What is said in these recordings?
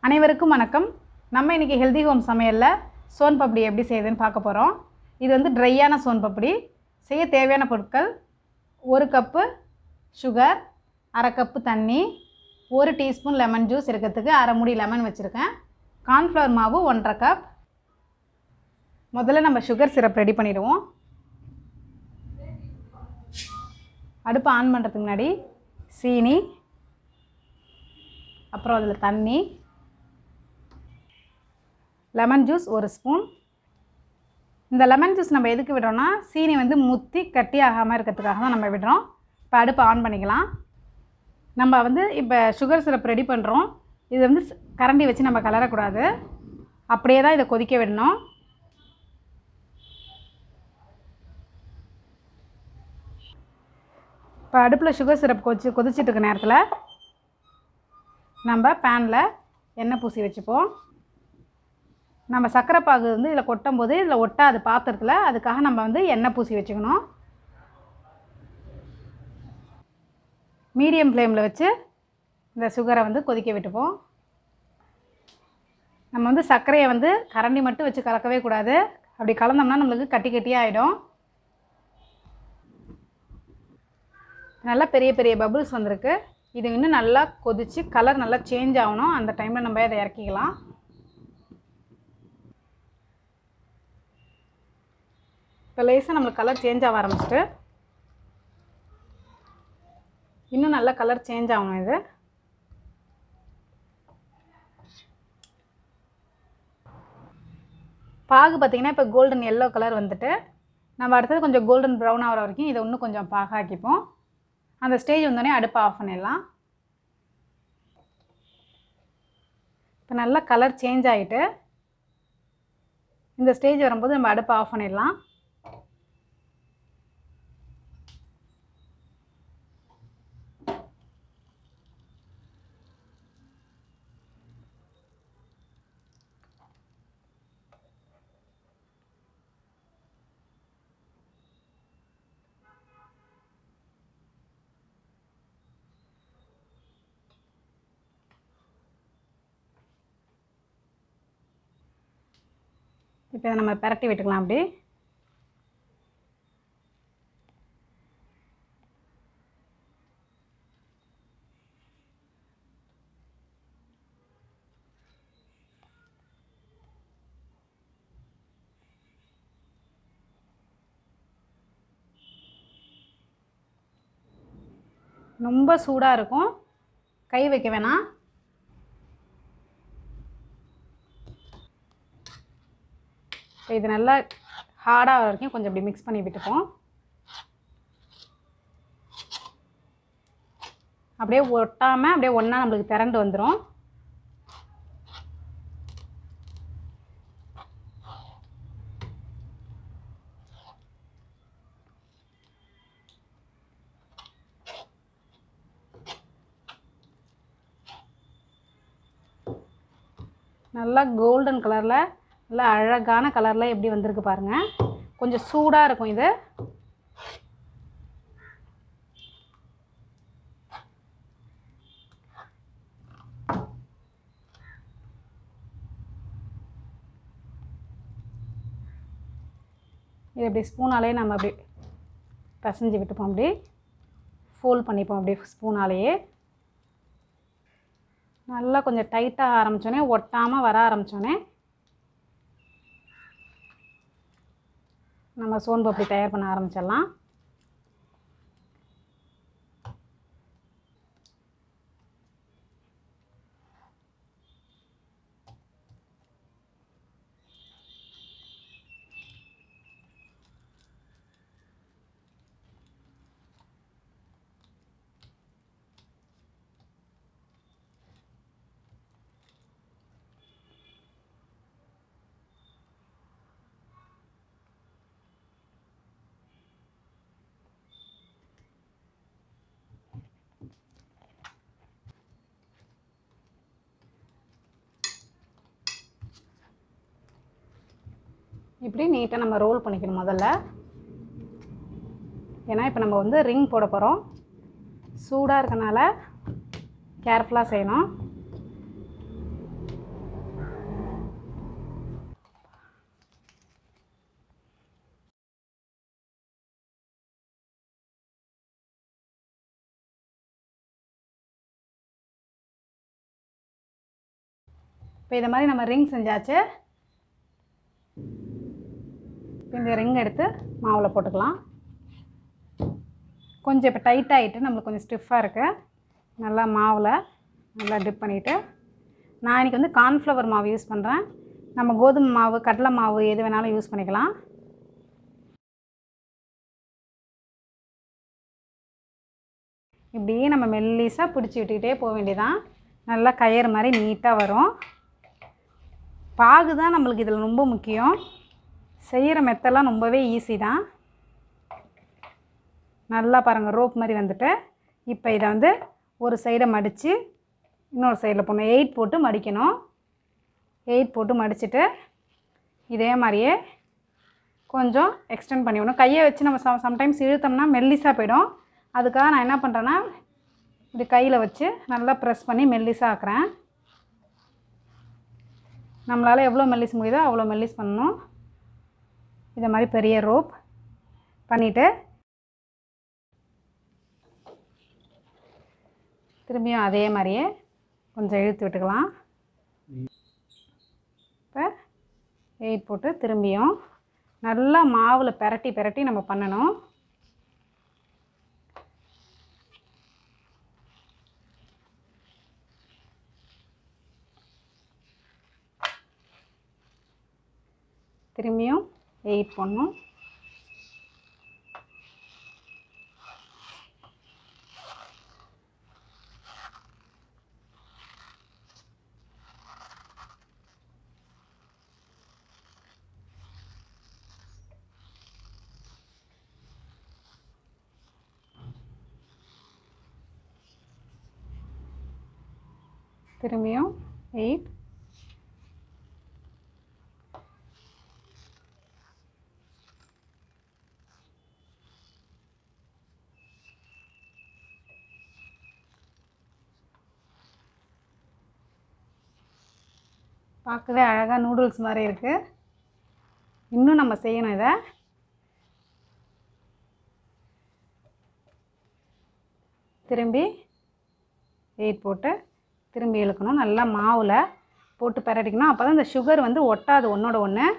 அனைவருக்கும் வணக்கம். நம்ம இன்னைக்கு ஹெல்தி ஹோம் சமையல்ல சோன் பப்டி எப்படி செய்யுதுன்னு பார்க்க போறோம். இது வந்து ட்ரையான சோன் பப்டி. செய்ய தேவையான பொருட்கள் 1 கப் சுகர், 1/2 கப் தண்ணி, 1 டீஸ்பூன் லெமன் ஜூஸ் இருக்கிறதுக்கு 1/2 மூடி லெமன் வச்சிருக்கேன். கார்ன்ஃப்ளவர் மாவு 1/2 கப். முதல்ல நம்ம சுகர் சிரப் ரெடி பண்ணிடுவோம். அடுப்பு ஆன் பண்ணுறதுக்கு முன்னாடி சீனி, அப்புறம் அதில் தண்ணி, லெமன் ஜூஸ் 1 ஸ்பூன். இந்த லெமன் ஜூஸ் நம்ம எதுக்கு விடுறோம்னா சீனி வந்து முத்தி கட்டி ஆகாமல் இருக்கிறதுக்காக தான் நம்ம விடுறோம். இப்போ அடுப்பு ஆன் பண்ணிக்கலாம். நம்ம வந்து இப்போ சுகர் சிரப் ரெடி பண்ணுறோம். இது வந்து கரண்டி வச்சு நம்ம கலரக்கூடாது, அப்படியே தான் இதை கொதிக்க விடணும். இப்போ அடுப்பில் சுகர் சிரப் கொதிச்சிட்டு இருக்க நேரத்தில் நம்ம பேனில் எண்ணெய் பூசி வச்சுப்போம். நம்ம சர்க்கரை பாகு வந்து இதில் கொட்டும் போது இதில் ஒட்டாது பாத்திரத்தில், அதுக்காக நம்ம வந்து எண்ணெய் பூசி வச்சுக்கணும். மீடியம் ஃப்ளேமில் வச்சு இந்த சுகரை வந்து கொதிக்க விட்டுப்போம். நம்ம வந்து சர்க்கரையை வந்து கரண்டி மட்டும் வச்சு கலக்கவே கூடாது. அப்படி கலந்தோம்னா நம்மளுக்கு கட்டி கட்டியாக ஆகிடும். நல்லா பெரிய பெரிய பபுள்ஸ் வந்திருக்கு. இது இன்னும் நல்லா கொதித்து கலர் நல்லா சேஞ்ச் ஆகணும். அந்த டைமில் நம்ம இதை இறக்கிக்கலாம். இப்போ லேசாக நம்மளுக்கு கலர் சேஞ்ச் ஆக ஆரம்பிச்சிட்டு இன்னும் நல்லா கலர் சேஞ்ச் ஆகணும். இது பாகு பார்த்திங்கன்னா இப்போ கோல்டன் எல்லோ கலர் வந்துட்டு, நம்ம அடுத்தது கொஞ்சம் கோல்டன் ப்ரௌன் ஆகிற வரைக்கும் இதை இன்னும் கொஞ்சம் பாகாக்கிப்போம். அந்த ஸ்டேஜ் வந்தோடனே அடுப்பை ஆஃப் பண்ணிடலாம். இப்போ நல்லா கலர் சேஞ்ச் ஆகிட்டு இந்த ஸ்டேஜ் வரும்போது நம்ம அடுப்பை ஆஃப் பண்ணிடலாம். இப்போ இதை நம்ம பிரட்டி விட்டுக்கலாம். அப்படி ரொம்ப சூடாக இருக்கும், கை வைக்க வேணாம். இப்போ இது நல்லா ஹார்டாக வரைக்கும் கொஞ்சம் இப்படி மிக்ஸ் பண்ணி விட்டுப்போம். அப்படியே ஒட்டாமல் அப்படியே ஒன்றா நம்மளுக்கு திரண்டு வந்துடும். நல்லா கோல்டன் கலரில் நல்லா அழகான கலரில் எப்படி வந்திருக்கு பாருங்கள். கொஞ்சம் சூடாக இருக்கும் இது. இது அப்படி ஸ்பூனாலேயே நம்ம அப்படி பிசைஞ்சு விட்டுப்போம். அப்படி ஃபோல்ட் பண்ணிப்போம். அப்படி ஸ்பூனாலேயே நல்லா கொஞ்சம் டைட்டாக ஆரம்பித்தோடனே, ஒட்டாமல் வர ஆரம்பித்தோடனே நம்ம சோன் பப்டி தயார் பண்ண ஆரம்பிச்சிடலாம். இப்படி நீட்டாக நம்ம ரோல் பண்ணிக்கணும் முதல்ல. ஏன்னா இப்போ நம்ம வந்து ரிங் போட போகிறோம். சூடாக இருக்கனால கேர்ஃபுல்லாக செய்யணும். இப்போ இதை மாதிரி நம்ம ரிங் செஞ்சாச்சு. இப்போ இந்த ரிங் எடுத்து மாவில் போட்டுக்கலாம். கொஞ்சம் இப்போ டைட்டாகிட்டு நம்மளுக்கு கொஞ்சம் ஸ்டிஃபாக இருக்குது. நல்லா மாவில் நல்லா டிப் பண்ணிவிட்டு, நான் இன்றைக்கி வந்து கார்ன்ஃப்ளவர் மாவு யூஸ் பண்ணுறேன். நம்ம கோதுமை மாவு, கடலை மாவு எது வேணாலும் யூஸ் பண்ணிக்கலாம். இப்படியே நம்ம மெல்லிசாக பிடிச்சி விட்டுக்கிட்டே போக வேண்டியதான். நல்லா கயிறு மாதிரி நீட்டாக வரும். பாகு தான் நம்மளுக்கு இதில் ரொம்ப முக்கியம். செய்கிற மெத்தெல்லாம் ரொம்பவே ஈஸி தான். நல்லா பாருங்கள், ரோப் மாதிரி வந்துட்டு. இப்போ இதை வந்து ஒரு சைடை மடித்து இன்னொரு சைடில் போடணும். 8 போட்டு மடிக்கணும். 8 போட்டு மடிச்சுட்டு இதே மாதிரியே கொஞ்சம் எக்ஸ்டெண்ட் பண்ணி விடணும். கையை வச்சு நம்ம சம்டைம்ஸ் இழுத்தோம்னா மெல்லிசாக போயிடும். அதுக்காக நான் என்ன பண்ணுறேன்னா, இப்படி கையில் வச்சு நல்லா ப்ரெஸ் பண்ணி மெல்லிசாக ஆக்குறேன். நம்மளால் எவ்வளோ மெல்லிஸ் முடியுதோ அவ்வளோ மெல்லிஸ் பண்ணணும். இதை மாதிரி பெரிய ரோப் பண்ணிவிட்டு திரும்பியும் அதே மாதிரியே கொஞ்சம் இழுத்து விட்டுக்கலாம். இப்போ 8 போட்டு திரும்பியும் நல்லா மாவில் பெரட்டி பெரட்டி நம்ம பண்ணணும். திரும்பியும் 8 போடணும். திரும்பியும் 8. பார்க்கவே அழகாக நூடுல்ஸ் மாதிரி இருக்குது. இன்னும் நம்ம செய்யணும். இதை திரும்பி 8 போட்டு திரும்பி இழுக்கணும். நல்லா மாவில் போட்டு பெரட்டிக்கணும். அப்போ தான் இந்த சுகர் வந்து ஒட்டாது ஒன்றோட ஒன்று.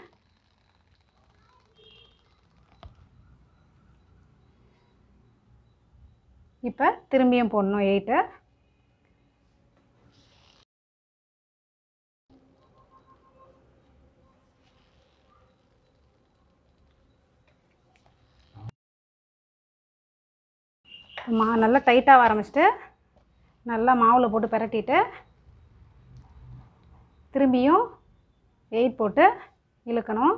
இப்போ திரும்பியும் போடணும் 8. நல்லா டைட்டாக ஆரம்பிச்சிட்டு நல்லா மாவில் போட்டு பெரட்டிட்டு திரும்பியும் 8 போட்டு இழுக்கணும்.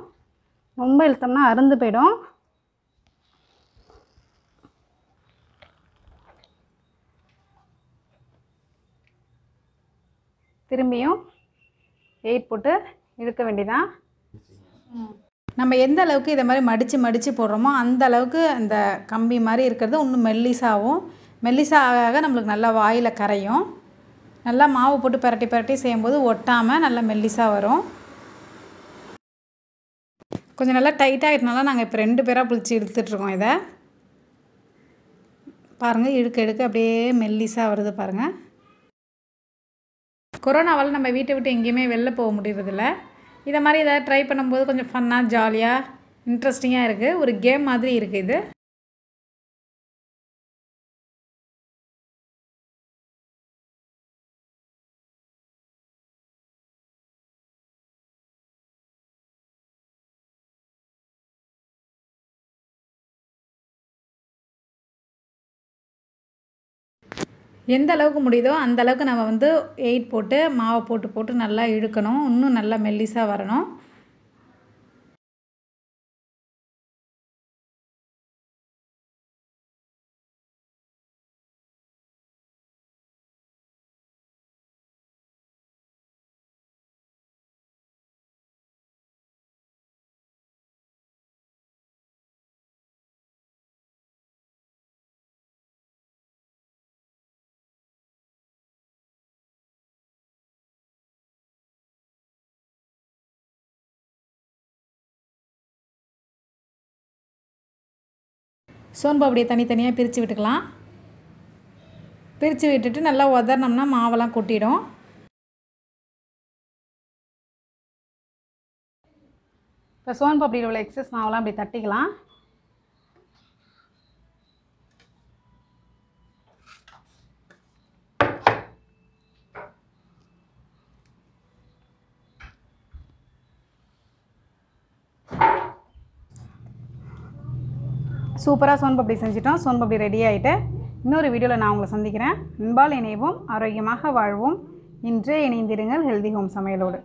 ரொம்ப இழுத்தோம்னா அருந்து போயிடும். திரும்பியும் 8 போட்டு இழுக்க வேண்டியதான். நம்ம எந்த அளவுக்கு இதை மாதிரி மடித்து போடுறோமோ அந்த அளவுக்கு அந்த கம்பி மாதிரி இருக்கிறது இன்னும் மெல்லிசாகவும், மெல்லிசாக நம்மளுக்கு நல்லா வாயில் கரையும். நல்லா மாவு போட்டு பெரட்டி பெரட்டி செய்யும்போது ஒட்டாமல் நல்லா மெல்லிசாக வரும். கொஞ்சம் நல்லா டைட்டாகிட்டனால நாங்கள் இப்போ 2 பேராக பிடிச்சி இழுத்துட்ருக்கோம். இதை பாருங்கள், இழுக்க இழுக்க அப்படியே மெல்லிசாக வருது பாருங்கள். கொரோனாவால் நம்ம வீட்டை விட்டு எங்கேயுமே வெளில போக முடியறதில்ல. இதை மாதிரி எதாவது ட்ரை பண்ணும்போது கொஞ்சம் ஃபன்னாக, ஜாலியாக, இன்ட்ரெஸ்டிங்காக இருக்குது. ஒரு கேம் மாதிரி இருக்குது இது. எந்த அளவுக்கு முடியுதோ அந்த அளவுக்கு நம்ம வந்து 8 போட்டு மாவை போட்டு நல்லா இழுக்கணும். இன்னும் நல்லா மெல்லிசாக வரணும். சோன்பாப்படியை தனித்தனியாக பிரித்து விட்டுக்கலாம். பிரித்து விட்டுட்டு நல்லா உதறினோம்னா மாவெல்லாம் கொட்டிடும். இப்போ சோன்பப்டியில் உள்ள எக்ஸஸ் மாவுலாம் அப்படி தட்டிக்கலாம். சூப்பராக சோன்பப்டி செஞ்சிட்டோம். சோன்பப்டி ரெடி ஆகிட்டு இன்னொரு வீடியோவில் நான் உங்களை சந்திக்கிறேன். அன்பால் இணைவோம், ஆரோக்கியமாக வாழ்வோம். இன்றே இணைந்திருங்கள் ஹெல்தி ஹோம் சமையலோடு.